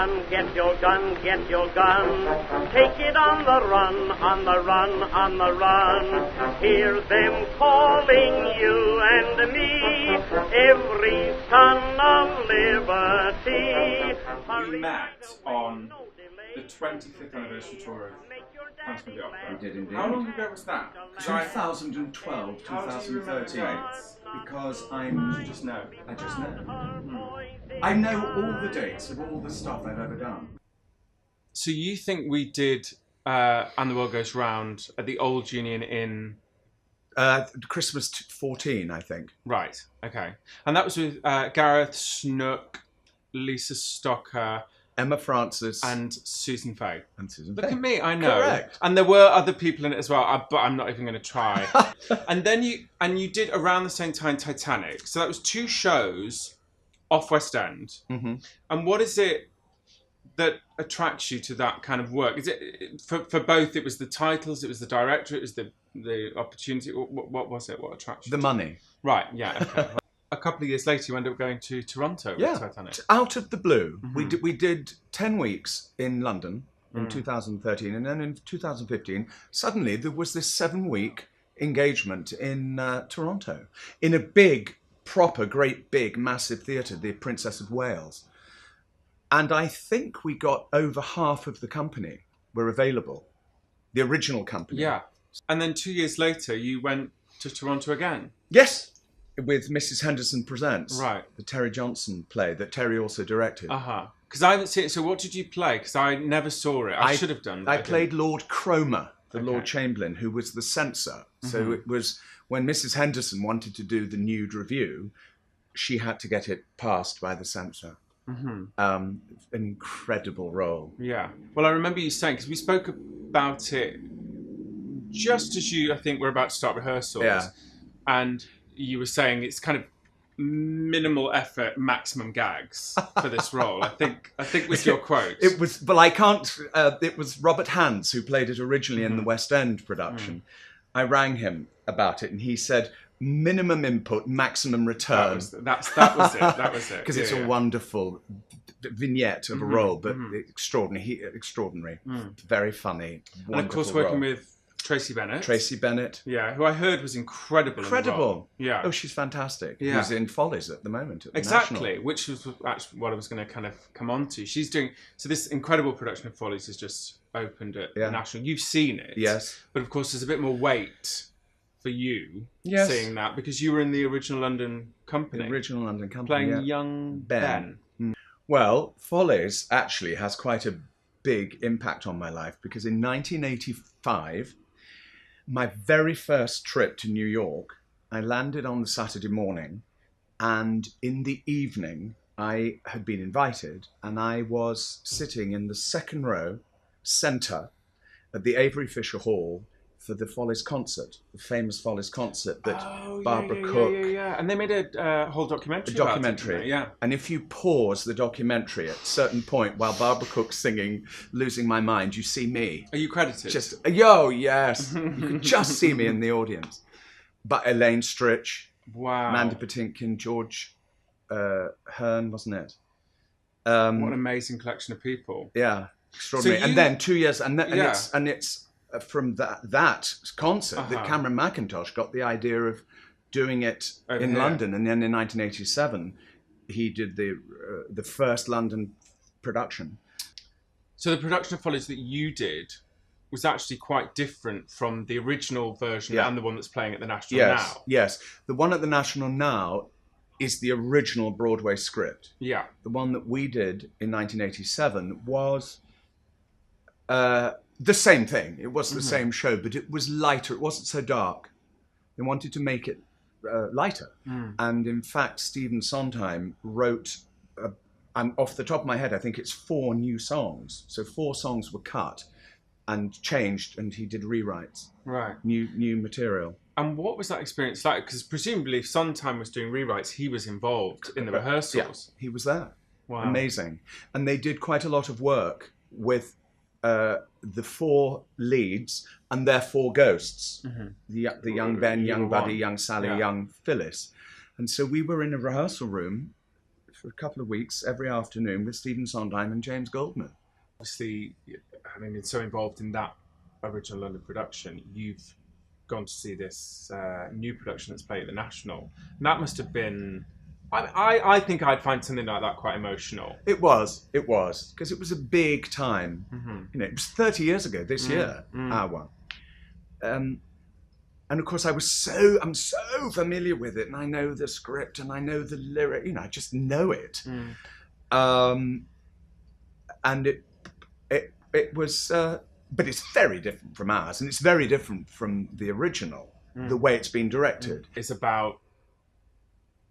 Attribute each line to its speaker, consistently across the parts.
Speaker 1: gun, get your gun, get your gun. Take it on the run, on the run, on the run. Hear them calling you and me, every son of liberty.
Speaker 2: We met on the 25th anniversary tour of Phantom of the Opera.
Speaker 3: We did indeed.
Speaker 2: How long ago was that?
Speaker 3: 2012,
Speaker 2: How do you
Speaker 3: 2013.
Speaker 2: remember the dates?
Speaker 3: Because
Speaker 2: You just know.
Speaker 3: I just know. I know all the dates of all the stuff I've ever done.
Speaker 4: So you think we did And the World Goes Round at the Old Union Inn?
Speaker 3: Christmas 14, I think.
Speaker 4: Right, okay. And that was with Gareth Snook, Lisa Stocker,
Speaker 3: Emma Francis
Speaker 4: and Susan Fay.
Speaker 3: and Susan
Speaker 4: Look
Speaker 3: Fay.
Speaker 4: at me, I know.
Speaker 3: Correct.
Speaker 4: And there were other people in it as well, but I'm not even going to try. And then you did around the same time Titanic. So that was 2 shows off West End.
Speaker 3: Mm-hmm.
Speaker 4: And what is it that attracts you to that kind of work? Is it for both? It was the titles, it was the director, it was the opportunity. What was it? What attracted you?
Speaker 3: The money.
Speaker 4: Right. Yeah. Okay. A couple of years later, you ended up going to Toronto with Titanic.
Speaker 3: Out of the blue.
Speaker 4: Mm-hmm.
Speaker 3: We did 10 weeks in London in 2013, and then in 2015, suddenly there was this 7-week engagement in Toronto, in a big, proper, great, big, massive theatre, the Princess of Wales. And I think we got over half of the company were available, the original company.
Speaker 4: Yeah. And then 2 years later, you went to Toronto again.
Speaker 3: Yes, with Mrs. Henderson Presents,
Speaker 4: Right.
Speaker 3: the Terry Johnson play that Terry also directed.
Speaker 4: Because I haven't seen it. So what did you play? Because I never saw it. I should have done. But
Speaker 3: I
Speaker 4: didn't.
Speaker 3: played Lord Cromer, the
Speaker 4: Okay.
Speaker 3: Lord Chamberlain, who was the censor. So
Speaker 4: Mm-hmm.
Speaker 3: it was when Mrs. Henderson wanted to do the nude review, she had to get it passed by the censor.
Speaker 4: Mm-hmm.
Speaker 3: An incredible role.
Speaker 4: Yeah. Well, I remember you saying, because we spoke about it just as you, I think, were about to start rehearsals.
Speaker 3: Yeah.
Speaker 4: And you were saying it's kind of minimal effort, maximum gags for this role. I think was your quote.
Speaker 3: It was, but I can't. It was Robert Hands who played it originally in the West End production. I rang him about it, and he said, "Minimum input, maximum return."
Speaker 4: That was it. That was it.
Speaker 3: Because it's a wonderful vignette of a role, but extraordinary, very funny, wonderful
Speaker 4: And of course, working
Speaker 3: role.
Speaker 4: with Tracy Bennett.
Speaker 3: Tracy Bennett.
Speaker 4: Yeah, who I heard was incredible. in the role.
Speaker 3: Incredible.
Speaker 4: Yeah.
Speaker 3: Oh, she's fantastic.
Speaker 4: Yeah.
Speaker 3: Who's in Follies at the moment. At the
Speaker 4: Exactly,
Speaker 3: National.
Speaker 4: which was actually what I was going to kind of come on to. She's doing, so this incredible production of Follies has just opened at the National. You've seen it.
Speaker 3: Yes.
Speaker 4: But of course, there's a bit more weight for you
Speaker 3: Yes.
Speaker 4: seeing that because you were in the original London company.
Speaker 3: The original London company.
Speaker 4: Playing
Speaker 3: yeah.
Speaker 4: young
Speaker 3: Ben.
Speaker 4: Ben.
Speaker 3: Well, Follies actually has quite a big impact on my life because in 1985, my very first trip to New York, I landed on the Saturday morning, and in the evening, I had been invited, and I was sitting in the second row, centre, at the Avery Fisher Hall for the Follies concert, the famous Follies concert that Barbara Cook...
Speaker 4: Yeah. And they made a whole documentary about it, didn't they? Yeah.
Speaker 3: And if you pause the documentary at a certain point while Barbara Cook's singing Losing My Mind, you see me.
Speaker 4: Are you credited?
Speaker 3: Yes. You can just see me in the audience. But Elaine Stritch,
Speaker 4: wow.
Speaker 3: Mandy Patinkin, George Hearn, wasn't it?
Speaker 4: What an amazing collection of people.
Speaker 3: Yeah, extraordinary.
Speaker 4: So
Speaker 3: and then 2 years, and
Speaker 4: Yeah.
Speaker 3: it's from that concert that Cameron McIntosh got the idea of doing it
Speaker 4: Over
Speaker 3: in
Speaker 4: here.
Speaker 3: London, and then in 1987 he did the first London production.
Speaker 4: So the production of Follies that you did was actually quite different from the original version
Speaker 3: Yeah.
Speaker 4: and the one that's playing at the National
Speaker 3: Yes,
Speaker 4: now.
Speaker 3: yes. The one at the National now is the original Broadway script.
Speaker 4: Yeah.
Speaker 3: The one that we did in 1987 was the same thing. It was the same show, but it was lighter. It wasn't so dark. They wanted to make it lighter. And in fact, Stephen Sondheim wrote, and off the top of my head, I think it's 4 new songs. So 4 songs were cut and changed, and he did rewrites,
Speaker 4: Right.
Speaker 3: new material.
Speaker 4: And what was that experience like? Because presumably if Sondheim was doing rewrites, he was involved in the rehearsals.
Speaker 3: He was there.
Speaker 4: Wow.
Speaker 3: Amazing. And they did quite a lot of work with the 4 leads and their 4 ghosts. The young Ben, young Buddy, young Sally,
Speaker 4: Yeah.
Speaker 3: young Phyllis. And so we were in a rehearsal room for a couple of weeks every afternoon with Stephen Sondheim and James Goldman.
Speaker 4: Obviously, having been so involved in that original London production, you've gone to see this new production that's played at the National. And that must have been... I think I'd find something like that quite emotional.
Speaker 3: It was, because it was a big time. You know, it was 30 years ago this year, our one. And of course, I'm so familiar with it, and I know the script, and I know the lyric. You know, I just know it. And it was, but it's very different from ours, and it's very different from the original. The way it's been directed.
Speaker 4: It's about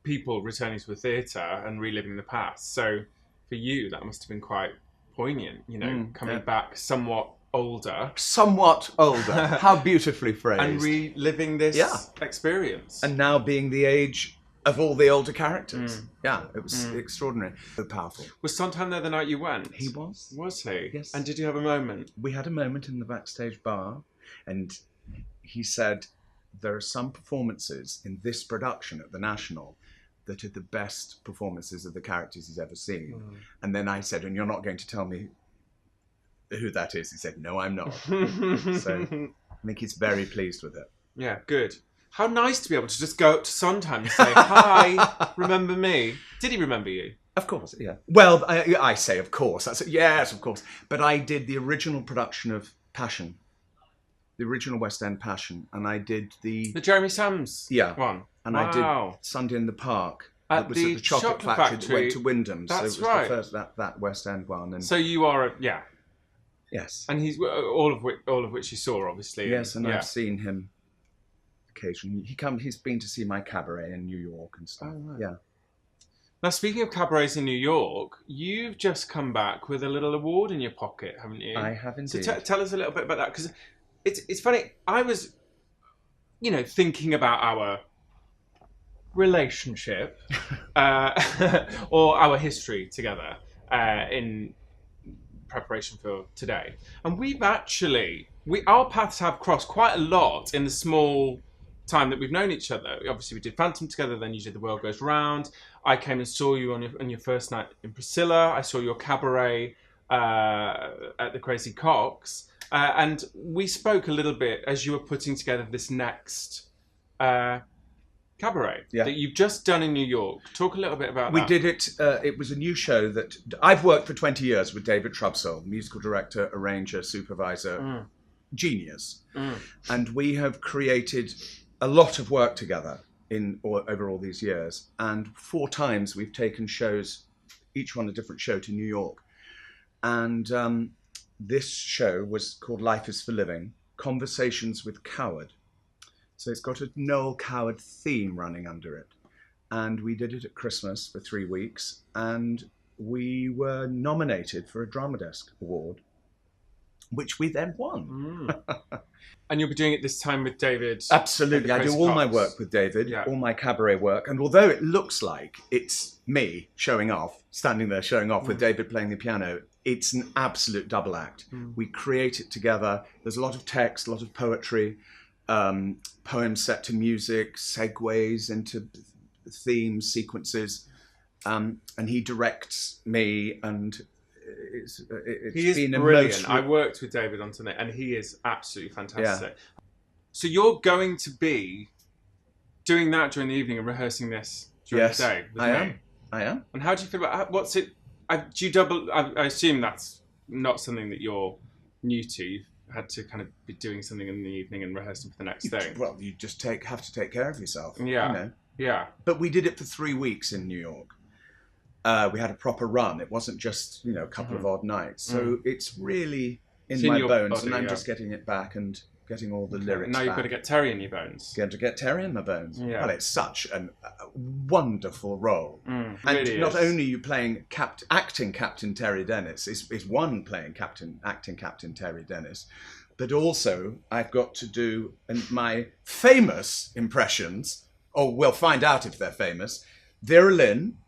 Speaker 4: people returning to the theatre and reliving the past. So for you, that must have been quite poignant. You know, coming back somewhat older.
Speaker 3: How beautifully phrased.
Speaker 4: And reliving this experience.
Speaker 3: And now being the age of all the older characters. Yeah, it was extraordinary. So powerful.
Speaker 4: Was Sondheim there the night you went?
Speaker 3: He was.
Speaker 4: Was he?
Speaker 3: Yes.
Speaker 4: And did you have a moment?
Speaker 3: We had a moment in the backstage bar, and he said, there are some performances in this production at the National that are the best performances of the characters he's ever seen. And then I said, and you're not going to tell me who that is? He said, no, I'm not. So I think he's very pleased with it.
Speaker 4: Yeah, good. How nice to be able to just go up to Sondheim and say, hi, remember me? Did he remember you?
Speaker 3: Of course, yeah. Well, I say of course. Yes, of course. But I did the original production of Passion, the original West End Passion, and I did the
Speaker 4: Jeremy Sams one.
Speaker 3: And I did Sunday in the Park.
Speaker 4: It
Speaker 3: was at the chocolate factory that went to Wyndham's.
Speaker 4: That's
Speaker 3: so it was
Speaker 4: right.
Speaker 3: the first, that West End one. And
Speaker 4: so you are,
Speaker 3: yes.
Speaker 4: And he's all of which you saw, obviously.
Speaker 3: Yes, and I've seen him occasionally. He's been to see my cabaret in New York and stuff. Oh, right. Yeah.
Speaker 4: Now, speaking of cabarets in New York, you've just come back with a little award in your pocket, haven't you?
Speaker 3: I have indeed.
Speaker 4: So tell us a little bit about that, because it's funny. I was, thinking about our relationship or our history together in preparation for today, and our paths have crossed quite a lot in the small time that we've known each other. Obviously, we did Phantom together, then you did The World Goes Round. I came and saw you on your first night in Priscilla. I saw your cabaret at the Crazy Coqs, and we spoke a little bit as you were putting together this next cabaret that you've just done in New York. Talk a little bit about that.
Speaker 3: We did it. It was a new show that I've worked for 20 years with David Trubsole, musical director, arranger, supervisor, genius, and we have created a lot of work together over all these years. And 4 times we've taken shows, each one a different show, to New York. And this show was called Life is for Living, Conversations with Coward. So it's got a Noel Coward theme running under it. And we did it at Christmas for 3 weeks, and we were nominated for a Drama Desk Award, which we then won.
Speaker 4: And you'll be doing it this time with David?
Speaker 3: Absolutely. I do all my work with David, all my cabaret work. And although it looks like it's me showing off, standing there showing off with David playing the piano, it's an absolute double act. We create it together. There's a lot of text, a lot of poetry, poems set to music, segues into themes, sequences. And he directs me, and it's been
Speaker 4: brilliant. I worked with David on tonight, and he is absolutely fantastic. Yeah. So you're going to be doing that during the evening and rehearsing this during the day with me?
Speaker 3: I am.
Speaker 4: And how do you feel about what's it? Do you double? I assume that's not something that you're new to. You've had to kind of be doing something in the evening and rehearsing for the next thing.
Speaker 3: Well, you just have to take care of yourself.
Speaker 4: Yeah.
Speaker 3: Yeah. But we did it for 3 weeks in New York. We had a proper run. It wasn't just, a couple of odd nights. So it's really in my bones, body, and I'm just getting it back and getting all the lyrics
Speaker 4: now
Speaker 3: back.
Speaker 4: You've got to get Terry in your bones.
Speaker 3: Going to get Terry in my bones.
Speaker 4: Yeah.
Speaker 3: Well, it's such a wonderful role. And
Speaker 4: really
Speaker 3: not only are you playing acting Captain Terry Dennis, is one playing acting Captain Terry Dennis, but also I've got to do my famous impressions, or we'll find out if they're famous, Vera Lynn,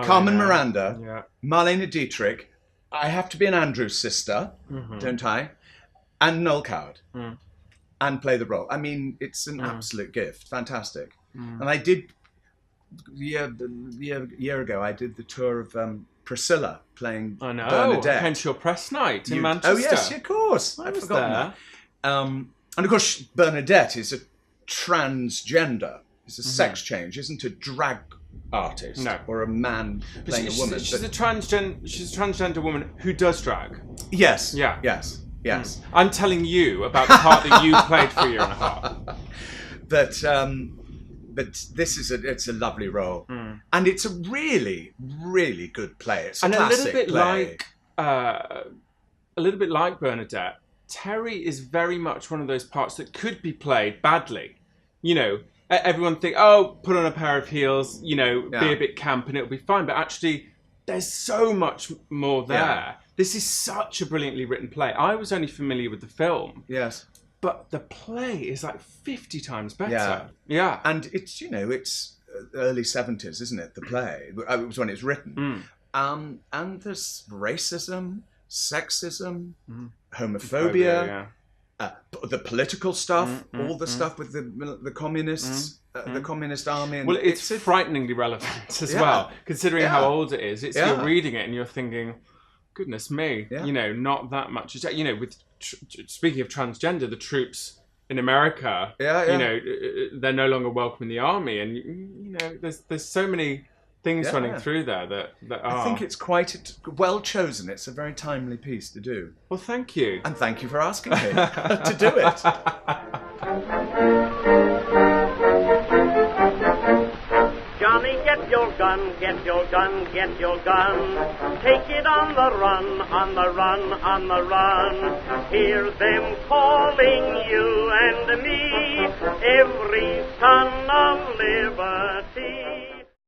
Speaker 3: Carmen Miranda, Marlene Dietrich. I have to be an Andrew's sister, don't I? And Noel Coward. And play the role. I mean, it's an absolute gift. Fantastic. And I did year ago, I did the tour of Priscilla playing
Speaker 4: I know.
Speaker 3: Bernadette.
Speaker 4: I came to your press night in
Speaker 3: You-
Speaker 4: Manchester.
Speaker 3: Oh yes, of course.
Speaker 4: I
Speaker 3: I'd
Speaker 4: was
Speaker 3: forgotten
Speaker 4: there.
Speaker 3: that. And of course, Bernadette is a transgender. It's a sex change, isn't a drag artist
Speaker 4: No.
Speaker 3: or a man playing a woman.
Speaker 4: She's
Speaker 3: but-
Speaker 4: a transgender woman who does drag.
Speaker 3: yes,
Speaker 4: Yeah.
Speaker 3: yes.
Speaker 4: I'm telling you about the part that you played for a year and a half.
Speaker 3: But this is it's a lovely role, and it's a really, really good play. It's a
Speaker 4: And
Speaker 3: classic play.
Speaker 4: a little bit like Bernadette, Terry is very much one of those parts that could be played badly. You know, everyone think, oh, put on a pair of heels, you know, be a bit camp and it'll be fine. But actually, there's so much more there.
Speaker 3: Yeah.
Speaker 4: This is such a brilliantly written play. I was only familiar with the film,
Speaker 3: Yes,
Speaker 4: but the play is like 50 times better.
Speaker 3: Yeah.
Speaker 4: Yeah.
Speaker 3: and it's it's early 70s, isn't it? The play it was when it's written, and there's racism, sexism, homophobia.
Speaker 4: Yeah.
Speaker 3: The political stuff, all the stuff with the communists, the communist army. And
Speaker 4: Well, it's frighteningly relevant as
Speaker 3: Yeah.
Speaker 4: well, considering
Speaker 3: Yeah.
Speaker 4: how old it is. It's
Speaker 3: Yeah.
Speaker 4: you're reading it and you're thinking, goodness me,
Speaker 3: Yeah.
Speaker 4: you know, not that much. You know, with speaking of transgender, the troops in America,
Speaker 3: Yeah.
Speaker 4: you know, they're no longer welcome in the army, and you know, there's so many things
Speaker 3: Yeah.
Speaker 4: running through there that are.
Speaker 3: I think it's quite well chosen. It's a very timely piece to do.
Speaker 4: Well, thank you.
Speaker 3: And thank you for asking me to do it.
Speaker 1: Johnny, get your gun, get your gun, get your gun. Take it on the run, on the run, on the run. Hear them calling you and me.